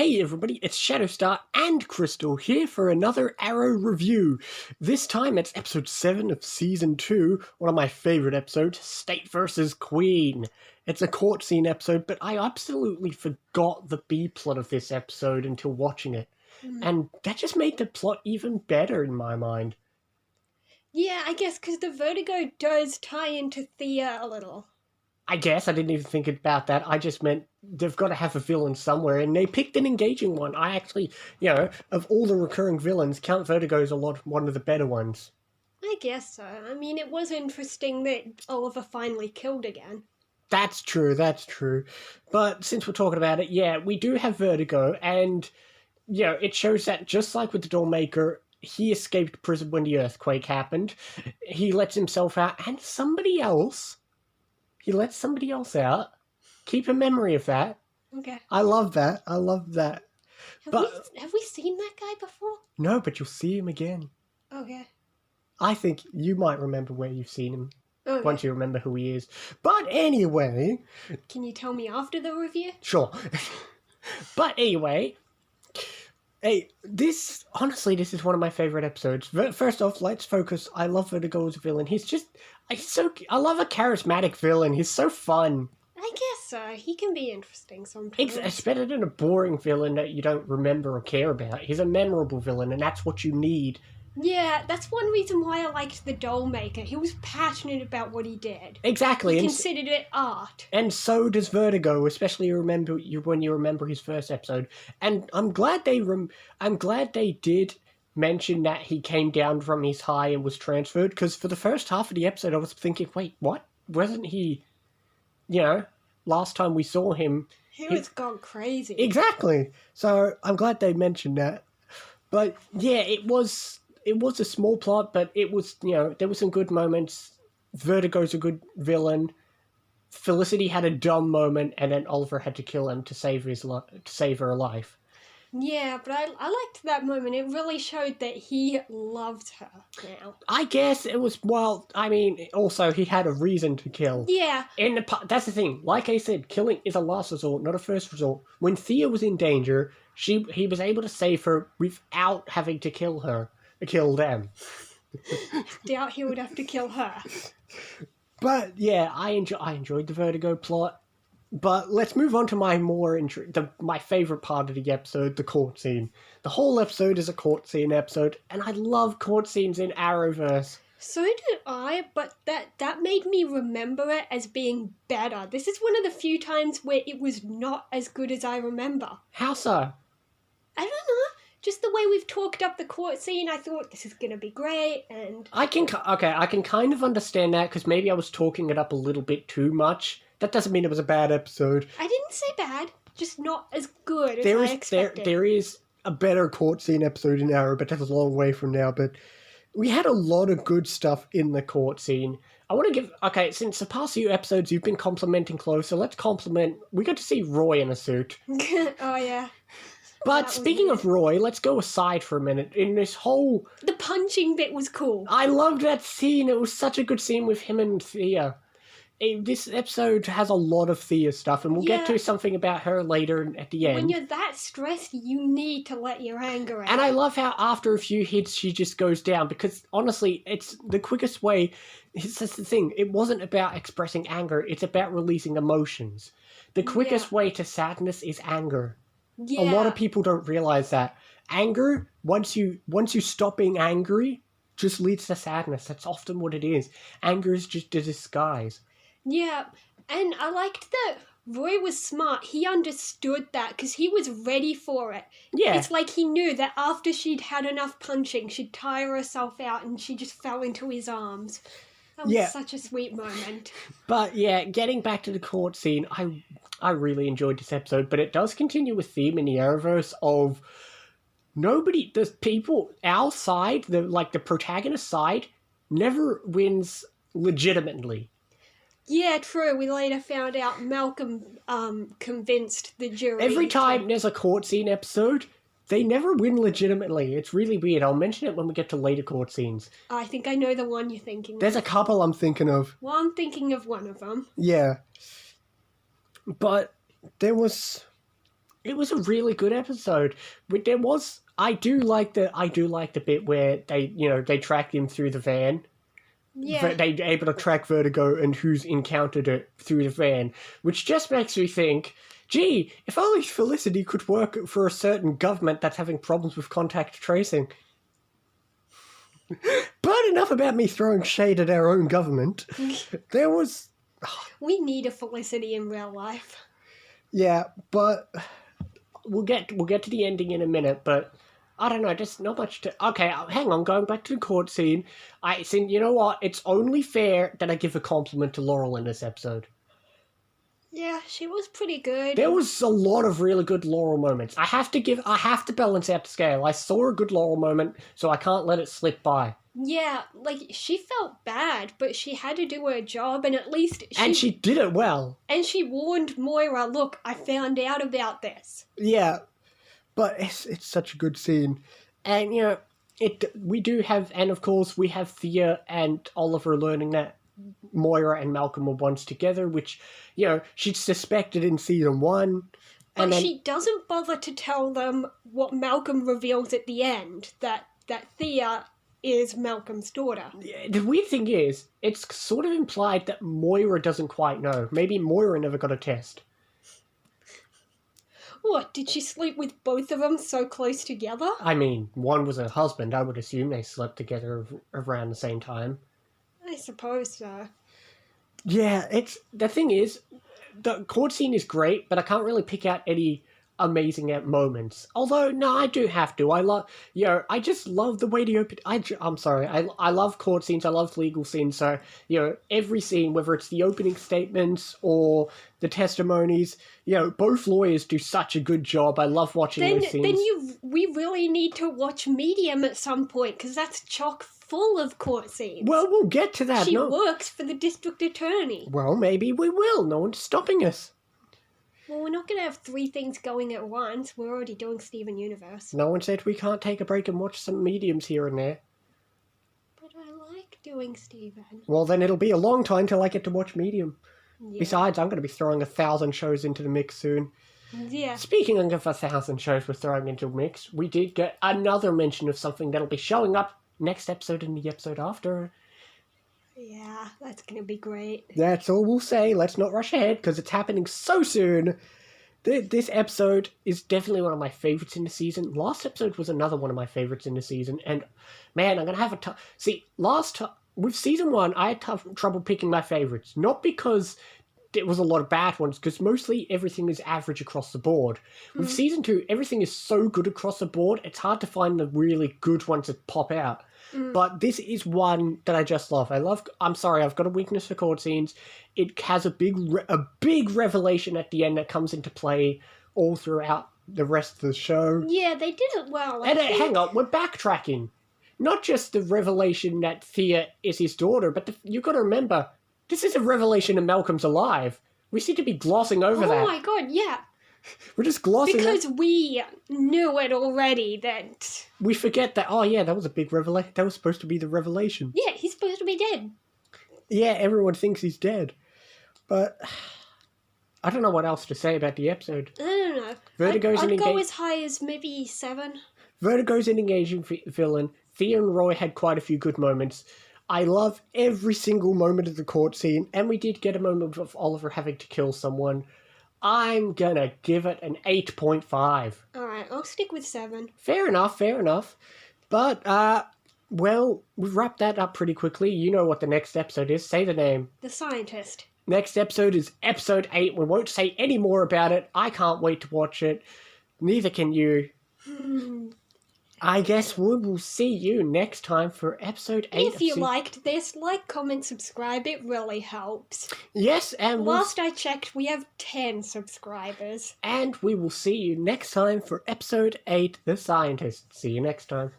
Hey everybody, it's Shadowstar and Crystal here for another Arrow review. This time it's episode 7 of season 2, one of my favourite episodes, State vs. Queen. It's a court scene episode, but I absolutely forgot the B-plot of this episode until watching it. And that just made the plot even better in my mind. Yeah, I guess because the Vertigo does tie into Thea a little. I guess I didn't even think about that. I just meant they've got to have a villain somewhere, and they picked an engaging one. I actually, of all the recurring villains, Count Vertigo is one of the better ones. I guess so. I mean, it was interesting that Oliver finally killed again. That's true, But since we're talking about it, yeah, we do have Vertigo, and, it shows that just like with the Dollmaker, he escaped prison when the earthquake happened. He lets himself out, and somebody else... He lets somebody else out. Keep a memory of that. Okay. I love that. Have we seen that guy before? No, but you'll see him again. Okay. I think you might remember where you've seen him. Okay. Once you remember who he is. But anyway... Can you tell me after the review? Sure. But anyway... Hey, this is one of my favourite episodes. First off, let's focus. I love Vertigo as a villain. I love a charismatic villain. He's so fun. I guess so. He can be interesting sometimes. It's better than a boring villain that you don't remember or care about. He's a memorable villain, and that's what you need. Yeah, that's one reason why I liked the Dollmaker. He was passionate about what he did. Exactly. He considered it art. And so does Vertigo, especially when you remember his first episode. And I'm glad they did mention that he came down from his high and was transferred, because for the first half of the episode I was thinking, wait, what? Wasn't he, last time we saw him... He was gone crazy. Exactly. So I'm glad they mentioned that. But yeah, it was a small plot, but it was, there were some good moments. Vertigo's a good villain. Felicity had a dumb moment, and then Oliver had to kill him to save her life. Yeah, but I liked that moment. It really showed that he loved her now. I guess it was, also he had a reason to kill. Yeah. That's the thing. Like I said, killing is a last resort, not a first resort. When Thea was in danger, he was able to save her without having to kill them. Doubt he would have to kill her. But yeah, I enjoyed the Vertigo plot. But let's move on to my favourite part of the episode, the court scene. The whole episode is a court scene episode, and I love court scenes in Arrowverse. So did I, but that made me remember it as being better. This is one of the few times where it was not as good as I remember. How so? I don't know. Just the way we've talked up the court scene, I thought this is going to be great, and... I can kind of understand that, because maybe I was talking it up a little bit too much. That doesn't mean it was a bad episode. I didn't say bad, just not as good as I expected. There is a better court scene episode in Arrow, but that's a long way from now. But we had a lot of good stuff in the court scene. I want to give... since the past few episodes you've been complimenting Closer, let's compliment... We got to see Roy in a suit. Oh, yeah. But speaking of Roy, let's go aside for a minute. In this whole... The punching bit was cool. I loved that scene. It was such a good scene with him and Thea. This episode has a lot of Thea stuff, and we'll get to something about her later at the end. When you're that stressed, you need to let your anger out. And I love how after a few hits, she just goes down, because honestly, it's the quickest way. It's just the thing. It wasn't about expressing anger. It's about releasing emotions. The quickest way to sadness is anger. Yeah. A lot of people don't realize that. Anger, once you stop being angry, just leads to sadness. That's often what it is. Anger is just a disguise. Yeah, and I liked that Roy was smart. He understood that because he was ready for it. Yeah. It's like he knew that after she'd had enough punching, she'd tire herself out and she just fell into his arms. That was such a sweet moment. But yeah, getting back to the court scene, I really enjoyed this episode, but it does continue with theme in the Arrowverse of the people, our side, the protagonist side, never wins legitimately. Yeah, true. We later found out Malcolm convinced the jury. Every time there's a court scene episode, they never win legitimately. It's really weird. I'll mention it when we get to later court scenes. I think I know the one you're thinking of. There's a couple I'm thinking of. Well, I'm thinking of one of them. Yeah. But there was... It was a really good episode. But I do like the bit where they track him through the van. Yeah. They're able to track Vertigo and who's encountered it through the van, which just makes me think, gee, if only Felicity could work for a certain government that's having problems with contact tracing. But enough about me throwing shade at our own government. There was... We need a Felicity in real life. Yeah, but we'll get to the ending in a minute, but I don't know, just not much to... Okay, hang on, going back to the court scene. You know what? It's only fair that I give a compliment to Laurel in this episode. Yeah, she was pretty good. There was a lot of really good Laurel moments. I have to balance out the scale. I saw a good Laurel moment, so I can't let it slip by. Yeah, she felt bad, but she had to do her job, and at least And she did it well. And she warned Moira, look, I found out about this. Yeah, but it's such a good scene. And, we do have, and of course, we have Thea and Oliver learning that Moira and Malcolm were once together, which, she'd suspected in season 1. But she doesn't bother to tell them what Malcolm reveals at the end, that Thea is Malcolm's daughter. The weird thing is, it's sort of implied that Moira doesn't quite know. Maybe Moira never got a test. What, did she sleep with both of them so close together? I mean, one was her husband. I would assume they slept together around the same time. I suppose so. Yeah, the thing is, the court scene is great, but I can't really pick out any amazing moments. Although, no, I do have to. I just love the way the open... I'm sorry, I love court scenes, I love legal scenes, so, every scene, whether it's the opening statements or the testimonies, both lawyers do such a good job. I love watching those scenes. We really need to watch Medium at some point, because that's chock full of court scenes. Well, we'll get to that. She works for the district attorney. Well, maybe we will. No one's stopping us. Well, we're not going to have 3 things going at once. We're already doing Steven Universe. No one said we can't take a break and watch some mediums here and there. But I like doing Steven. Well, then it'll be a long time till I get to watch Medium. Yeah. Besides, I'm going to be throwing 1,000 shows into the mix soon. Yeah. Speaking of 1,000 shows we're throwing into the mix, we did get another mention of something that'll be showing up next episode and the episode after. Yeah, that's going to be great. That's all we'll say. Let's not rush ahead, because it's happening so soon. This episode is definitely one of my favorites in the season. Last episode was another one of my favorites in the season. And, man, I'm going to have a tough... See, with season 1, I had trouble picking my favorites. Not because there was a lot of bad ones, because mostly everything is average across the board. With season 2, everything is so good across the board, it's hard to find the really good ones that pop out. But this is one that I just love. I'm sorry, I've got a weakness for court scenes. It has a big revelation at the end that comes into play all throughout the rest of the show. Yeah, they did it well. Hang on, we're backtracking. Not just the revelation that Thea is his daughter, but you've got to remember, this is a revelation that Malcolm's alive. We seem to be glossing over that. Oh my god, yeah. We're just glossing because we knew it already that... We forget that, oh yeah, that was a big revelation. That was supposed to be the revelation. Yeah, he's supposed to be dead. Yeah, everyone thinks he's dead. But I don't know what else to say about the episode. I don't know. I'd go as high as maybe 7. Vertigo's an engaging villain. Thea and Roy had quite a few good moments. I love every single moment of the court scene, and we did get a moment of Oliver having to kill someone. I'm gonna give it an 8.5. Alright, I'll stick with 7. Fair enough. But, well, we've wrapped that up pretty quickly. You know what the next episode is. Say the name. The Scientist. Next episode is episode 8. We won't say any more about it. I can't wait to watch it. Neither can you. I guess we will see you next time for episode 8. If you liked this, like, comment, subscribe. It really helps. Yes, and last I checked, we have 10 subscribers. And we will see you next time for episode 8, The Scientist. See you next time.